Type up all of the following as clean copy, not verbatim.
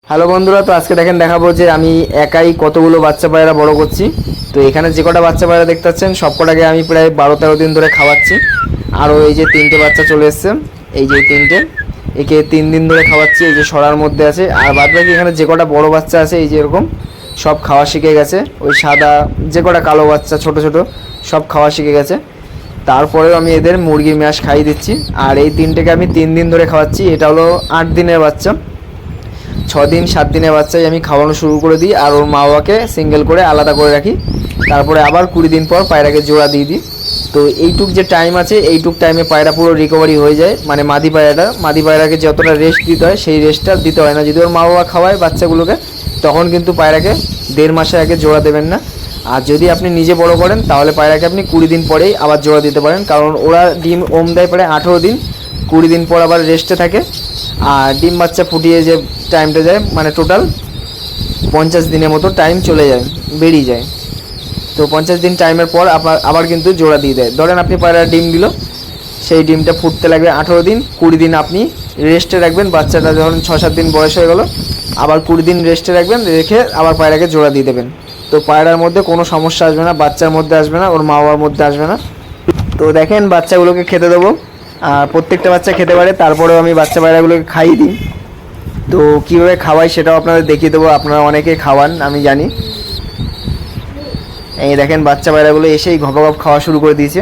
Hello বন্ধুরা, তো আজকে দেখাবো যে আমি একাই কতগুলো বাচ্চা পায়রা বড় করছি। তো এখানে যে কটা বাচ্চা পায়রা দেখতে পাচ্ছেন সব কটাকে আমি প্রায় 12-13 দিন ধরে খাওয়াচ্ছি। আরও এই যে 3টে বাচ্চা চলে এসছে, এই যে 3টে, একে 3 দিন ধরে খাওয়াচ্ছি। এই যে সরার মধ্যে আছে, আর বাদ বাকি এখানে যে কটা বড় বাচ্চা আছে এই যে এরকম সব খাওয়া শিখে গেছে। ওই সাদা যে কটা কালো বাচ্চা ছোট ছোট সব খাওয়া শিখে গেছে। তারপরেও আমি এদের মুরগির ম্যাশ খাইয়ে দিচ্ছি। আর এই 3টেকে আমি 3 দিন ধরে খাওয়াচ্ছি। এটা হলো 8 দিনের বাচ্চা। 6 দিন 7 দিনের বাচ্চাই আমি খাওয়ানো শুরু করে দিই, আর ওর মা বাবাকে সিঙ্গেল করে আলাদা করে রাখি। তারপরে আবার 20 দিন পর পায়রাকে জোড়া দিয়ে দিই। তো এইটুক যে টাইম আছে এইটুক টাইমে পায়রা পুরো রিকভারি হয়ে যায়। মানে মাদি পায়রাকে যতটা রেস্ট দিতে হয় সেই রেস্টটা দিতে হয় না। যদি ওর মা বাবা খাওয়ায় বাচ্চাগুলোকে তখন কিন্তু পায়রাকে 1.5 মাসের আগে জোড়া দেবেন না। আর যদি আপনি নিজে বড় করেন তাহলে পায়রাকে আপনি 20 দিন পরেই আবার জোড়া দিতে পারেন, কারণ ওরা ডিম দেয় প্রায় 18 দিন, 20 দিন পর আবার রেস্টে থাকে। আর ডিম বাচ্চা ফুটিয়ে যে টাইমটা যায় মানে টোটাল 50 দিনের মতো টাইম চলে যায়, বেরিয়ে যায়। তো 50 দিন টাইমের পর আবার কিন্তু জোড়া দিয়ে দেয়। ধরেন আপনি পায়রা ডিম দিল, সেই ডিমটা ফুটতে লাগবে 18 দিন, 20 দিন আপনি রেস্টে রাখবেন। বাচ্চাটা যখন 6-7 দিন বয়স হয়ে গেল আবার 20 দিন রেস্টে রাখবেন, রেখে আবার পায়রাকে জোড়া দিয়ে দেবেন। তো পায়রার মধ্যে কোনো সমস্যা আসবে না, বাচ্চার মধ্যে আসবে না, ওর মা বাবার মধ্যে আসবে না। তো দেখেন বাচ্চাগুলোকে খেতে দেবো, আর প্রত্যেকটা বাচ্চা খেতে পারে। তারপরেও আমি বাচ্চা পায়রাগুলোকে খাইয়ে দিই। তো কীভাবে খাওয়াই সেটাও আপনাদের দেখিয়ে দেবো। আপনারা অনেকে খাওয়ান আমি জানি। এই দেখেন বাচ্চা পায়রাগুলো এসেই ঘপ খাওয়া শুরু করে দিয়েছে।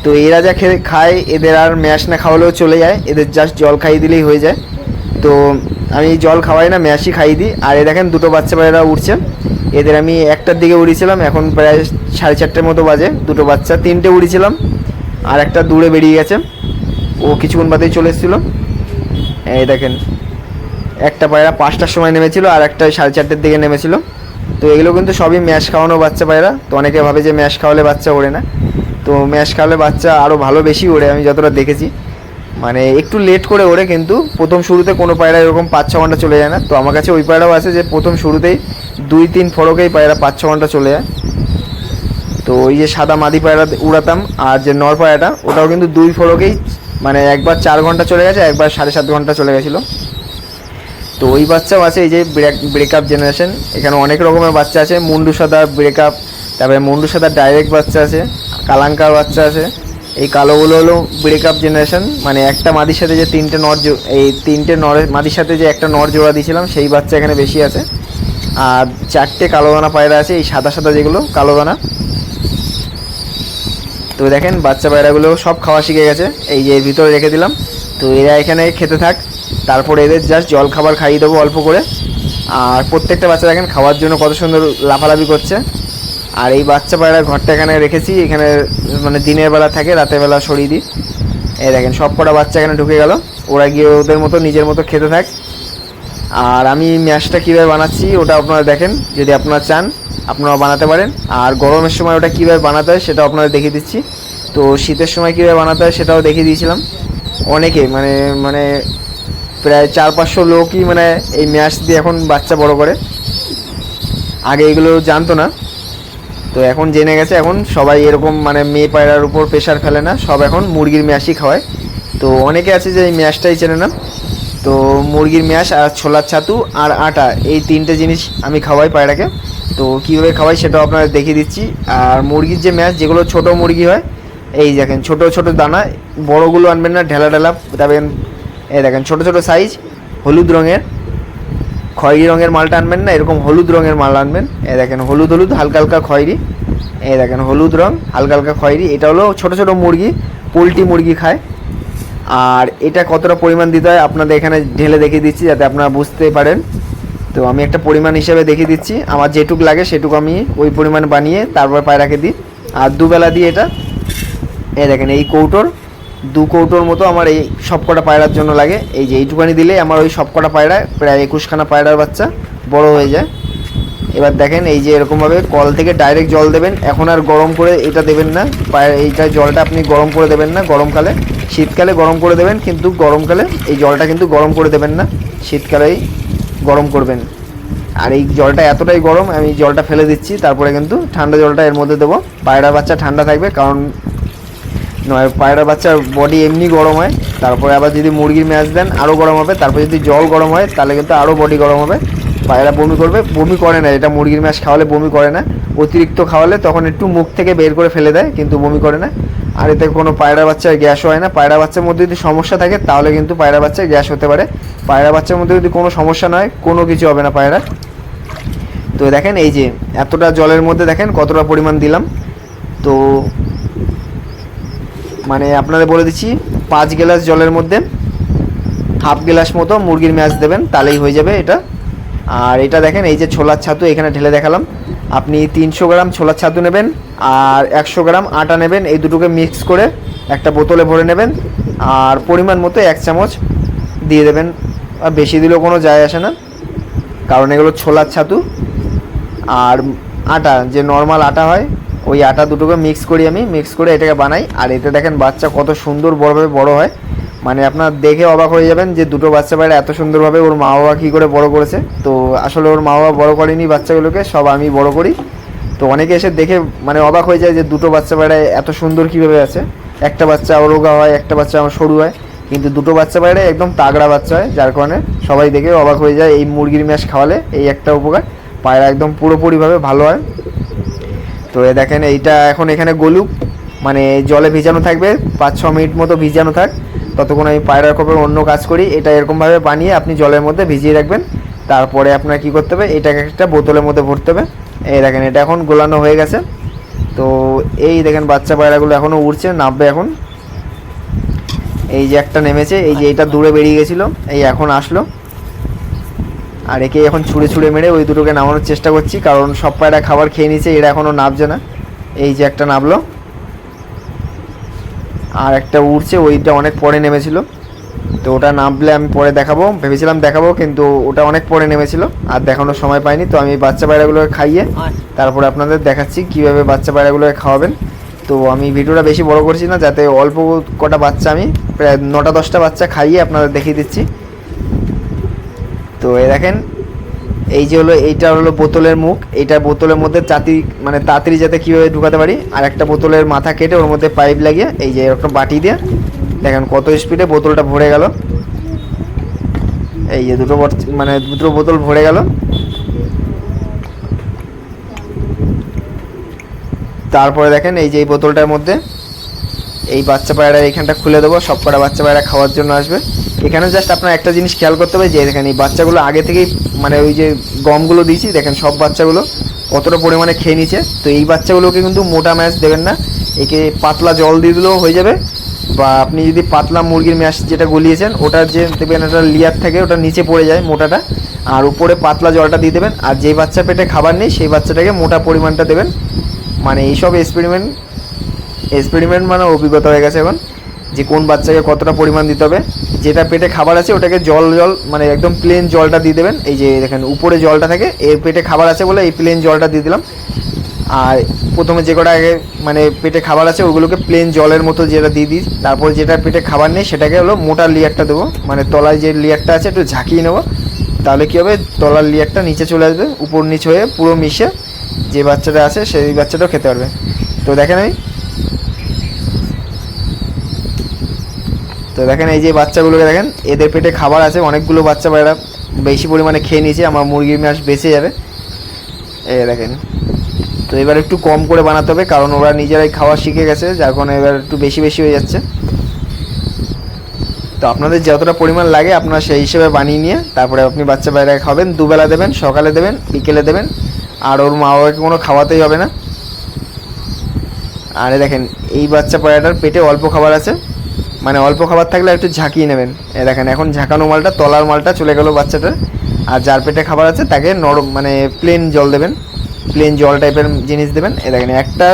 তো এরা যা খায় এদের আর ম্যাশ না খাওয়ালেও চলে যায়, এদের জাস্ট জল খাইয়ে দিলেই হয়ে যায়। তো আমি জল খাওয়াই না, ম্যাশই খাইয়ে দিই। আর এই দেখেন দুটো বাচ্চা পায়রা উঠছে। এদের আমি 1টার দিকে উড়িয়েছিলাম, এখন প্রায় 4:30 মতো বাজে। দুটো বাচ্চা, 3টে উড়িয়েছিলাম, আর একটা দূরে বেরিয়ে গেছে, ও কিছুক্ষণ বাদেই চলে এসেছিলো। এই দেখেন একটা পায়রা 5টার সময় নেমেছিল, আর একটা 4:30 দিকে নেমেছিল। তো এগুলো কিন্তু সবই ম্যাশ খাওয়ানো বাচ্চা পায়রা। তো অনেকে ভাবে যে ম্যাশ খাওয়ালে বাচ্চা ওড়ে না, তো ম্যাশ খাওয়ালে বাচ্চা আরও ভালো বেশি ওড়ে। আমি যতটা দেখেছি মানে একটু লেট করে ওড়ে, কিন্তু প্রথম শুরুতে কোনো পায়রা এরকম 5-6 ঘন্টা চলে যায় না। তো আমার কাছে ওই পায়রাও আছে যে প্রথম শুরুতেই 2-3 ফরকেই পায়রা 5-6 ঘন্টা চলে যায়। তো ওই যে সাদা মাদি পায়রা উড়াতাম, আর যে নর পায়রাটা ওটাও কিন্তু 2 ফরকেই মানে একবার 4 ঘন্টা চলে গেছে, একবার 7.5 ঘন্টা চলে গেছিলো। তো ওই বাচ্চাও আছে, এই যে ব্রেকআপ জেনারেশন। এখানে অনেক রকমের বাচ্চা আছে, মুন্ডু সাদা ব্রেকআপ, তারপরে মুন্ডু সাদা ডাইরেক্ট বাচ্চা আছে, কালাঙ্কার বাচ্চা আছে। এই কালোগুলো হলো ব্রেকআপ জেনারেশন, মানে একটা মাদির সাথে যে 3টে নর, এই 3টে নরের মাদির সাথে যে একটা নর জোড়া দিয়েছিলাম সেই বাচ্চা এখানে বেশি আছে। আর 4টে কালো দানা পায়রা আছে, এই সাদা সাদা যেগুলো কালো দানা। তো দেখেন বাচ্চা পায়রাগুলো সব খাওয়া শিখে গেছে, এই যে ভিতরে রেখে দিলাম। তো এরা এখানে খেতে থাক, তারপরে এদের জাস্ট জল খাবার খাইয়ে দেবো অল্প করে। আর প্রত্যেকটা বাচ্চা দেখেন খাওয়ার জন্য কত সুন্দর লাফালাফি করছে। আর এই বাচ্চা পায়রার ঘরটা এখানে রেখেছি, এখানে মানে দিনের বেলা থাকে, রাতের বেলা সরিয়ে দিই। এই দেখেন সব কটা বাচ্চা এখানে ঢুকে গেল, ওরা গিয়ে ওদের মতো নিজের মতো খেতে থাক। আর আমি ম্যাশটা কীভাবে বানাচ্ছি ওটা আপনারা দেখেন, যদি আপনারা চান আপনারা বানাতে পারেন। আর গরমের সময় ওটা কীভাবে বানাতে হয় সেটাও আপনারা দেখিয়ে দিচ্ছি। তো শীতের সময় কীভাবে বানাতে হয় সেটাও দেখিয়ে দিয়েছিলাম। অনেকে মানে মানে প্রায় 400-500 লোকই মানে এই ম্যাশ দিয়ে এখন বাচ্চা বড় করে। আগে এগুলো জানতো না, তো এখন জেনে গেছে। এখন সবাই এরকম মানে মেয়ে পায়রার উপর প্রেশার ফেলে না, সব এখন মুরগির ম্যাশই খাওয়ায়। তো অনেকে আছে যে এই ম্যাশটাই চেনে না। তো মুরগির ম্যাশ আর ছোলার ছাতু আর আটা, এই 3টে জিনিস আমি খাওয়াই পায়রাকে। তো কীভাবে খাওয়াই সেটাও আপনাদের দেখিয়ে দিচ্ছি। আর মুরগির যে ম্যাশ, যেগুলো ছোটো মুরগি হয়, এই দেখেন ছোটো ছোটো দানা, বড়গুলো আনবেন না, ঢেলা ঢেলা দেবেন। এই দেখেন ছোটো ছোটো সাইজ, হলুদ রঙের, খয়েরি রঙের মালটা আনবেন না, এরকম হলুদ রঙের মাল আনবেন। এই দেখেন হলুদ হলুদ হালকা হালকা খয়েরি, এই দেখেন হলুদ রঙ হালকা হালকা খয়েরি। এটা হলো ছোটো ছোটো মুরগি, পোলট্রি মুরগি খায়। আর এটা কতটা পরিমাণ দিতে হয় আপনাদের এখানে ঢেলে দেখিয়ে দিচ্ছি যাতে আপনারা বুঝতে পারেন। তো আমি একটা পরিমাণ হিসেবে দেখিয়ে দিচ্ছি, আমার যেটুকু লাগে সেটুকু আমি ওই পরিমাণ বানিয়ে তারপর পায়রাকে দিই। আর দুবেলা দিই এটা। এই দেখেন এই কৌটোর 2 কৌটোর মতো আমার এই সব কটা পায়রার জন্য লাগে। এই যে এইটুকানি দিলে আমার ওই সব কটা পায়রা প্রায় 21খানা পায়রার বাচ্চা বড় হয়ে যায়। এবার দেখেন এই যে এরকমভাবে কল থেকে ডাইরেক্ট জল দেবেন। এখন আর গরম করে এটা দেবেন না, এইটা জলটা আপনি গরম করে দেবেন না। গরমকালে, শীতকালে গরম করে দেবেন, কিন্তু গরমকালে এই জলটা কিন্তু গরম করে দেবেন না, শীতকালেই গরম করবেন। আর এই জলটা এতটাই গরম, আমি জলটা ফেলে দিচ্ছি, তারপরে কিন্তু ঠান্ডা জলটা এর মধ্যে দেবো। পায়রার বাচ্চা ঠান্ডা থাকবে, কারণ নয় পায়রার বাচ্চার বডি এমনি গরম হয়, তারপরে আবার যদি মুরগির ম্যাশ দেন আরও গরম হবে, তারপরে যদি জল গরম হয় তাহলে কিন্তু আরও বডি গরম হবে। পায়রা বমি করবে, বমি করে না, এটা মুরগির ম্যাশ খাওয়ালে বমি করে না। অতিরিক্ত খাওয়ালে তখন একটু মুখ থেকে বের করে ফেলে দেয়, কিন্তু বমি করে না। আর এতে কোনো পায়রা বাচ্চার গ্যাসও হয় না। পায়রা বাচ্চার মধ্যে যদি সমস্যা থাকে তাহলে কিন্তু পায়রা বাচ্চার গ্যাস হতে পারে। পায়রা বাচ্চার মধ্যে যদি কোনো সমস্যা নয়, কোনো কিছু হবে না পায়রা। তো দেখেন এই যে এতটা জলের মধ্যে দেখেন কতটা পরিমাণ দিলাম। তো মানে আপনাদের বলে দিচ্ছি, 5 গ্লাস জলের মধ্যে হাফ গ্লাস মতো মুরগির ম্যাশ দেবেন, তাহলেই হয়ে যাবে এটা। আর এটা দেখেন এই যে ছোলার ছাতু এখানে ঢেলে দেখালাম। আপনি 300 গ্রাম ছোলার ছাতু নেবেন আর 100 গ্রাম আটা নেবেন, এই দুটোকে মিক্স করে একটা বোতলে ভরে নেবেন। আর পরিমাণ মতো 1 চামচ দিয়ে দেবেন, আর বেশি দিলেও কোনো যায় আসে না, কারণ এগুলো ছোলার ছাতু। আর আটা, যে নর্মাল আটা হয়, ওই আটা দুটোকে মিক্স করি, আমি মিক্স করে এটাকে বানাই। আর এটা দেখেন বাচ্চা কত সুন্দর বড়ভাবে বড় হয়, মানে আপনার দেখে অবাক হয়ে যাবেন যে দুটো বাচ্চা পায়রা এত সুন্দরভাবে ওর মা বাবা কী করে বড় করেছে। তো আসলে ওর মা বাবা বড় করেনি বাচ্চাগুলোকে, সব আমি বড় করি। তো অনেকে এসে দেখে মানে অবাক হয়ে যায় যে দুটো বাচ্চা পায়রা এত সুন্দর কীভাবে আছে। একটা বাচ্চা রোগা হয়, একটা বাচ্চা আমার সরু হয়, কিন্তু দুটো বাচ্চা পায়রা একদম তাগড়া বাচ্চা হয়, যার কারণে সবাই দেখে অবাক হয়ে যায়। এই মুরগির ম্যাশ খাওয়ালে এই একটা উপকার, পায়রা একদম পুরোপুরিভাবে ভালো হয়। তো এ দেখেন এইটা এখন এখানে গলুক, মানে জলে ভিজানো থাকবে, 5-6 মিনিট মতো ভিজানো থাক, ততক্ষণ আমি পায়রার খোপের অন্য কাজ করি। এটা এরকমভাবে বানিয়ে আপনি জলের মধ্যে ভিজিয়ে রাখবেন। তারপরে আপনার কী করতে হবে, এটাকে একটা বোতলের মধ্যে ভরতে হবে। এই দেখেন এটা এখন গোলানো হয়ে গেছে। তো এই দেখেন বাচ্চা পায়রাগুলো এখনও উড়ছে, নামবে এখন। এই যে একটা নেমেছে, এই যে এটা দূরে বেরিয়ে গেছিলো, এই এখন আসলো। আর একে এখন ছুঁড়ে ছুঁড়ে মেরে ওই দুটোকে নামানোর চেষ্টা করছি, কারণ সব পায়রা খাবার খেয়ে নিয়েছে, এরা এখনও নামছে না। এই যে একটা নামলো, আর একটা উড়ছে, ওইটা অনেক পরে নেমেছিল। তো ওটা নামলে আমি পরে দেখাবো, ভেবেছিলাম দেখাবো, কিন্তু ওটা অনেক পরে নেমেছিল আর দেখানোর সময় পাইনি। তো আমি বাচ্চা পায়রাগুলোকে খাইয়ে তারপরে আপনাদের দেখাচ্ছি কীভাবে বাচ্চা পায়রাগুলোকে খাওয়াবেন। তো আমি ভিডিওটা বেশি বড় করছি না, যাতে অল্প কটা বাচ্চা, আমি প্রায় 9টা-10টা বাচ্চা খাইয়ে আপনাদের দেখিয়ে দিচ্ছি। তো এই দেখেন এই যে হলো, এইটা হলো বোতলের মুখ, এইটা বোতলের মধ্যে মানে তাড়াতাড়ি যাতে কীভাবে ঢুকাতে পারি। আর একটা বোতলের মাথা কেটে ওর মধ্যে পাইপ লাগিয়ে এই যে একটা বাটি দিয়ে দেখেন কত স্পিডে বোতলটা ভরে গেল। এই যে দুটো বোতল ভরে গেল। তারপরে দেখেন এই যে এই বোতলটার মধ্যে এই বাচ্চা পায়রা এইখানটা খুলে দেবো, সব কটা বাচ্চা পায়রা খাওয়ার জন্য আসবে। এখানে জাস্ট আপনার একটা জিনিস খেয়াল করতে হবে, যে দেখেন এই বাচ্চাগুলো আগে থেকেই মানে ওই যে গমগুলো দিয়েছি, দেখেন সব বাচ্চাগুলো কতটা পরিমাণে খেয়ে নিচ্ছে। তো এই বাচ্চাগুলোকে কিন্তু মোটা ম্যাশ দেবেন না, একে পাতলা জল দিয়ে দিলেও হয়ে যাবে। বা আপনি যদি পাতলা মুরগির ম্যাশ যেটা গলিয়েছেন, ওটার যে দেখবেন একটা লেয়ার থাকে, ওটা নিচে পড়ে যায় মোটাটা, আর উপরে পাতলা জলটা দিয়ে দেবেন। আর যেই বাচ্চা পেটে খাবার নেই সেই বাচ্চাটাকে মোটা পরিমাণটা দেবেন। মানে এইসব এক্সপেরিমেন্ট মানে অভিজ্ঞতা হয়ে গেছে এখন, যে কোন বাচ্চাকে কতটা পরিমাণ দিতে হবে। যেটা পেটে খাবার আছে ওটাকে জল মানে একদম প্লেন জলটা দিয়ে দেবেন। এই যে দেখেন উপরে জলটা থাকে, এর পেটে খাবার আছে বলে এই প্লেন জলটা দিয়ে দিলাম। আর প্রথমে যে কটা আগে মানে পেটে খাবার আছে ওগুলোকে প্লেন জলের মতো যেটা দিয়ে দিই। তারপর যেটা পেটে খাবার নেই সেটাকে হলো মোটা লেয়ারটা দেবো, মানে তলায় যে লেয়ারটা আছে একটু ঝাঁকিয়ে নেবো। তাহলে কী হবে, তলার লেয়ারটা নিচে চলে আসবে, উপর নিচ হয়ে পুরো মিশে যে বাচ্চাটা আছে সেই বাচ্চাটাও খেতে পারবে। তো দেখেন এই যে বাচ্চাগুলোকে দেখেন, এদের পেটে খাবার আছে, অনেকগুলো বাচ্চা পায়রা বেশি পরিমাণে খেয়ে নিয়েছে, আমার মুরগির ম্যাশ বেঁচে যাবে। এই দেখেন। তো এবার একটু কম করে বানাতে হবে, কারণ ওরা নিজেরাই খাওয়া শিখে গেছে, যার কারণে এবার একটু বেশি বেশি হয়ে যাচ্ছে। তো আপনাদের যতটা পরিমাণ লাগে আপনারা সেই হিসেবে বানিয়ে নিয়ে তারপরে আপনি বাচ্চা পায়রাকে খাবেন। দুবেলা দেবেন, সকালে দেবেন, বিকেলে দেবেন। আর ওর মা বাবাকে কোনো খাওয়াতেই হবে না। আরে দেখেন এই বাচ্চা পায়রাটার পেটে অল্প খাবার আছে, মানে অল্প খাবার থাকলে একটু ঝাঁকিয়ে নেবেন। এই দেখেন এখন ঝাঁকানো মালটা, তলার মালটা চলে গেল বাচ্চাটার। আর যার পেটে খাবার আছে তাকে নরম মানে প্লেন জল দেবেন, প্লেন জল টাইপের জিনিস দেবেন। এই দেখেন একটা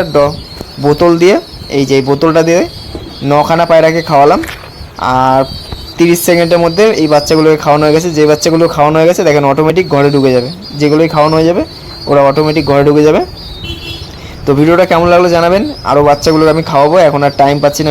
বোতল দিয়ে, এই যে এই বোতলটা দিয়ে 9খানা পায়রাকে খাওয়ালাম। আর 30 সেকেন্ডের মধ্যে এই বাচ্চাগুলোকে খাওয়ানো হয়ে গেছে। যে বাচ্চাগুলো খাওয়ানো হয়ে গেছে দেখেন অটোমেটিক ঘরে ঢুকে যাবে, যেগুলোই খাওয়ানো হয়ে যাবে ওরা অটোমেটিক ঘরে ঢুকে যাবে। তো ভিডিওটা কেমন লাগলো জানাবেন। আরও বাচ্চাগুলোর আমি খাওয়াবো, এখন আর টাইম পাচ্ছি না।